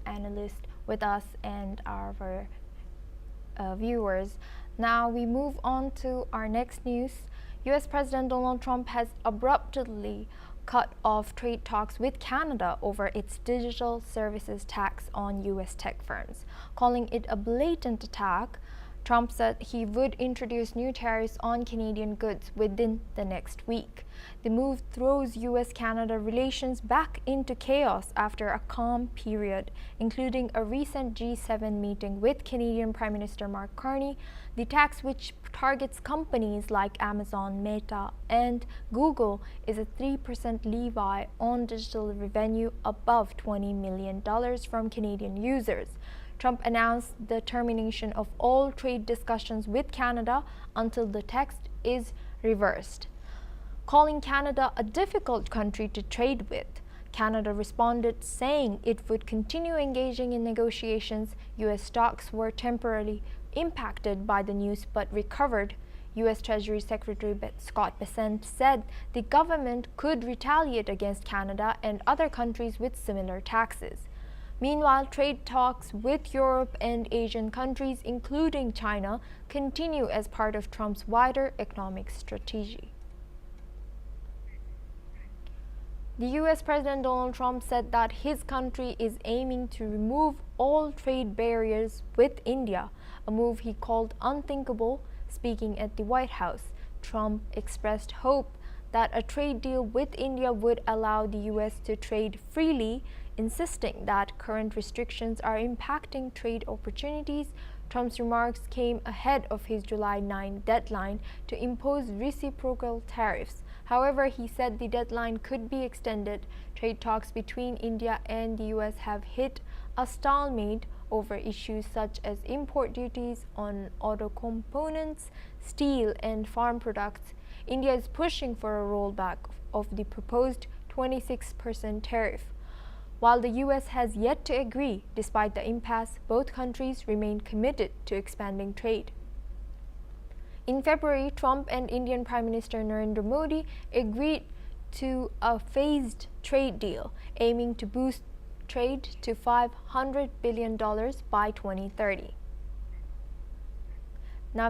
analyst with us and our viewers. Now we move on to our next news. US President Donald Trump has abruptly cut off trade talks with Canada over its digital services tax on US tech firms. Calling it a blatant attack, Trump said he would introduce new tariffs on Canadian goods within the next week. The move throws US-Canada relations back into chaos after a calm period, including a recent G7 meeting with Canadian Prime Minister Mark Carney. The tax, which targets companies like Amazon, Meta, and Google, is a 3% levy on digital revenue above $20 million from Canadian users. Trump announced the termination of all trade discussions with Canada until the text is reversed. Calling Canada a difficult country to trade with, Canada responded saying it would continue engaging in negotiations. US stocks were temporarily impacted by the news but recovered. US Treasury Secretary Scott Bessent said the government could retaliate against Canada and other countries with similar taxes. Meanwhile, trade talks with Europe and Asian countries, including China, continue as part of Trump's wider economic strategy. The US President Donald Trump said that his country is aiming to remove all trade barriers with India, a move he called unthinkable. Speaking at the White House, Trump expressed hope that a trade deal with India would allow the US to trade freely, insisting that current restrictions are impacting trade opportunities. Trump's remarks came ahead of his July 9 deadline to impose reciprocal tariffs. However, he said the deadline could be extended. Trade talks between India and the US have hit a stalemate over issues such as import duties on auto components, steel, and farm products. India is pushing for a rollback of the proposed 26% tariff. While the US has yet to agree, despite the impasse, both countries remain committed to expanding trade. In February, Trump and Indian Prime Minister Narendra Modi agreed to a phased trade deal, aiming to boost trade to $500 billion by 2030. Now